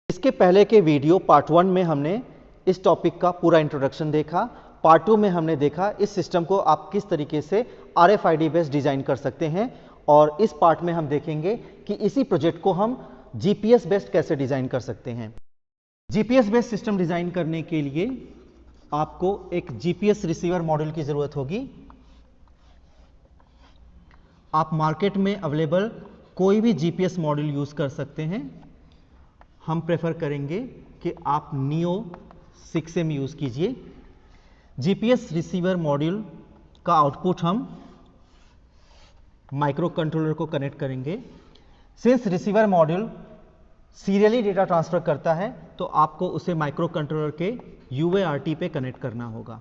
इसके पहले के वीडियो पार्ट 1 में हमने इस टॉपिक का पूरा इंट्रोडक्शन देखा। पार्ट 2 में हमने देखा इस सिस्टम को आप किस तरीके से RFID बेस्ड डिजाइन कर सकते हैं, और इस पार्ट में हम देखेंगे कि इसी प्रोजेक्ट को हम GPS बेस्ड कैसे डिजाइन कर सकते हैं। GPS बेस्ड सिस्टम डिजाइन करने के लिए आपको एक GPS रिसीवर मॉड्यूल की जरूरत होगी। आप मार्केट में अवेलेबल कोई भी GPS मॉड्यूल यूज कर सकते हैं। हम प्रेफर करेंगे कि आप नियो 6M यूज कीजिए। GPS रिसीवर मॉड्यूल का आउटपुट हम माइक्रो कंट्रोलर को कनेक्ट करेंगे। Since receiver module serially data transfer करता है, तो आपको उसे माइक्रो कंट्रोलर के UART पे कनेक्ट करना होगा।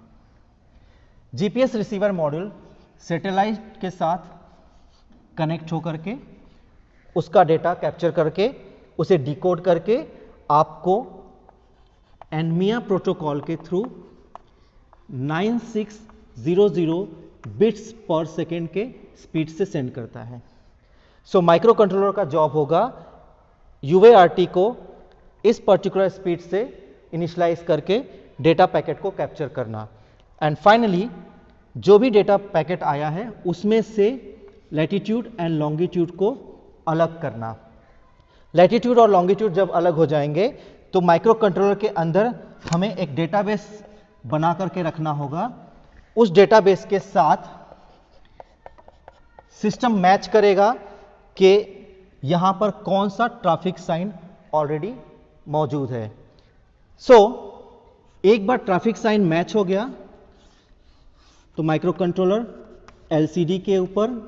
GPS रिसीवर मॉड्यूल सैटेलाइट के साथ कनेक्ट होकर के उसका डेटा कैप्चर करके उसे डिकोड करके आपको एनमिया प्रोटोकॉल के थ्रू 9600 बिट्स पर सेकेंड के स्पीड से सेंड करता है। सो माइक्रो कंट्रोलर का जॉब होगा UART को इस पर्टिकुलर स्पीड से इनिशियलाइज करके डेटा पैकेट को कैप्चर करना, एंड फाइनली जो भी डेटा पैकेट आया है उसमें से लैटिट्यूड एंड लॉन्गिट्यूड को अलग करना। लैटिट्यूड और लॉन्गिट्यूड जब अलग हो जाएंगे तो माइक्रो कंट्रोलर के अंदर हमें एक डेटाबेस बना करके रखना होगा। उस डेटाबेस के साथ सिस्टम मैच करेगा कि यहां पर कौन सा ट्रैफिक साइन ऑलरेडी मौजूद है। एक बार ट्रैफिक साइन मैच हो गया तो माइक्रो कंट्रोलर LCD के ऊपर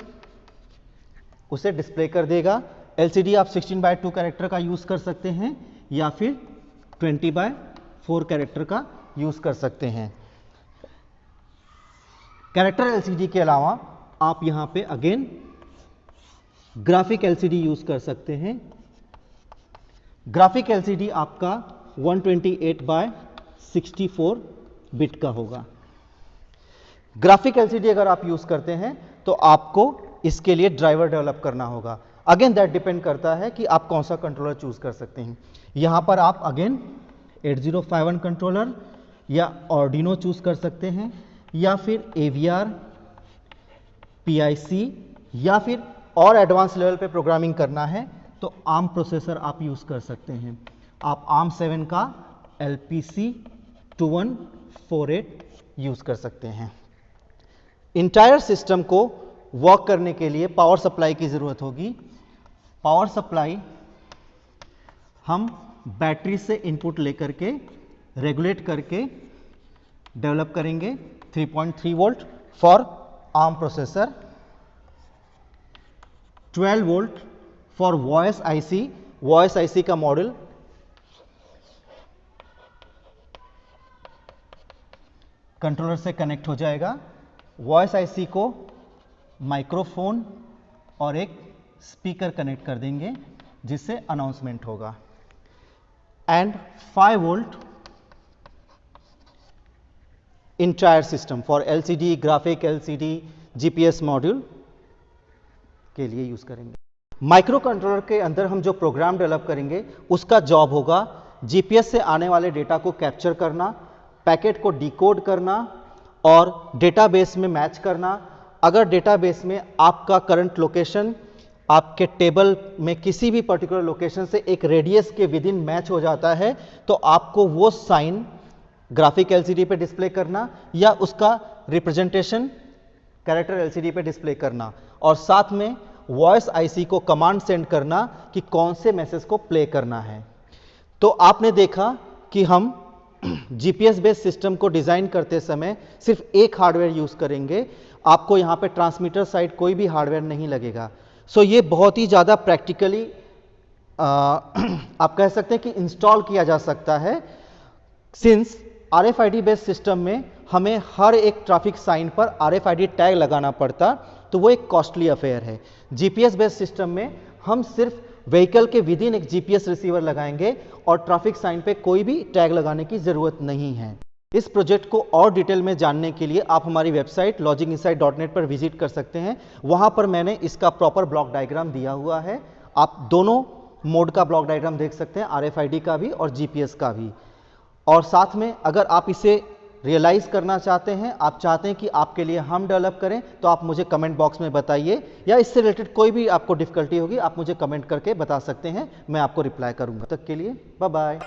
उसे डिस्प्ले कर देगा। LCD आप 16:2 कैरेक्टर का यूज कर सकते हैं या फिर 20:4 कैरेक्टर का यूज कर सकते हैं। कैरेक्टर LCD के अलावा आप यहां पे अगेन ग्राफिक LCD यूज कर सकते हैं। ग्राफिक LCD आपका 128/64 बिट का होगा। ग्राफिक LCD अगर आप यूज करते हैं तो आपको इसके लिए ड्राइवर डेवलप करना होगा। अगेन दैट डिपेंड करता है कि आप कौन सा कंट्रोलर चूज कर सकते हैं। यहां पर आप अगेन 8051 कंट्रोलर या ऑर्डिनो चूज कर सकते हैं, या फिर AVR, PIC, या फिर और एडवांस लेवल पे प्रोग्रामिंग करना है तो ARM प्रोसेसर आप यूज कर सकते हैं। आप ARM 7 का LPC 2148 यूज कर सकते हैं। इंटायर सिस्टम को वर्क करने के लिए पावर सप्लाई की जरूरत होगी। पावर सप्लाई हम बैटरी से इनपुट लेकर के रेगुलेट करके डेवलप करेंगे। 3.3 volt for ARM processor, 12 volt for voice IC। Voice IC का मॉडल कंट्रोलर से कनेक्ट हो जाएगा। वॉइस IC को माइक्रोफोन और एक स्पीकर कनेक्ट कर देंगे जिससे अनाउंसमेंट होगा। And 5 volt entire system for LCD, graphic LCD, GPS module के लिए यूज करेंगे। माइक्रो कंट्रोलर के अंदर हम जो प्रोग्राम डेवलप करेंगे उसका जॉब होगा GPS से आने वाले डेटा को कैप्चर करना, पैकेट को डिकोड करना और डेटाबेस में मैच करना। अगर डेटाबेस में आपका करंट लोकेशन आपके टेबल में किसी भी पर्टिकुलर लोकेशन से एक रेडियस के विद इन मैच हो जाता है तो आपको वो साइन ग्राफिक LCD पे डिस्प्ले करना या उसका रिप्रेजेंटेशन कैरेक्टर LCD पे डिस्प्ले करना, और साथ में वॉइस IC को कमांड सेंड करना कि कौन से मैसेज को प्ले करना है। तो आपने देखा कि हम GPS बेस्ड सिस्टम को डिजाइन करते समय सिर्फ एक हार्डवेयर यूज करेंगे। आपको यहां पे ट्रांसमीटर साइड कोई भी हार्डवेयर नहीं लगेगा। ये बहुत ही ज्यादा प्रैक्टिकली आप कह सकते हैं कि इंस्टॉल किया जा सकता है। सिंस RFID बेस्ड सिस्टम में हमें हर एक ट्रैफिक साइन पर RFID टैग लगाना पड़ता, तो वो एक कॉस्टली अफेयर है। GPS बेस्ड सिस्टम में हम सिर्फ व्हीकल के विद इन एक GPS रिसीवर लगाएंगे और ट्रैफिक साइन पे कोई भी टैग लगाने की जरूरत नहीं है। इस प्रोजेक्ट को और डिटेल में जानने के लिए आप हमारी वेबसाइट logicinsight.net पर विजिट कर सकते हैं। वहां पर मैंने इसका प्रॉपर ब्लॉक डायग्राम दिया हुआ है। आप दोनों मोड का ब्लॉक डायग्राम देख सकते हैं, RFID का भी और GPS का भी। और साथ में अगर आप इसे रियलाइज करना चाहते हैं, आप चाहते हैं कि आपके लिए हम डेवलप करें, तो आप मुझे कमेंट बॉक्स में बताइए, या इससे रिलेटेड कोई भी आपको डिफिकल्टी होगी आप मुझे कमेंट करके बता सकते हैं, मैं आपको रिप्लाई करूंगा। तब तक के लिए बाय बाय।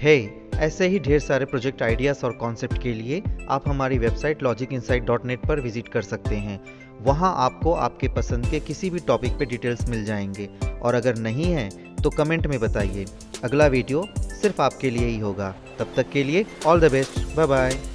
हे, ऐसे ही ढेर सारे प्रोजेक्ट आइडियाज़ और कॉन्सेप्ट के लिए आप हमारी वेबसाइट logicinsight.net पर विजिट कर सकते हैं। वहाँ आपको आपके पसंद के किसी भी टॉपिक पे डिटेल्स मिल जाएंगे, और अगर नहीं है तो कमेंट में बताइए। अगला वीडियो सिर्फ आपके लिए ही होगा। तब तक के लिए all the best, bye bye.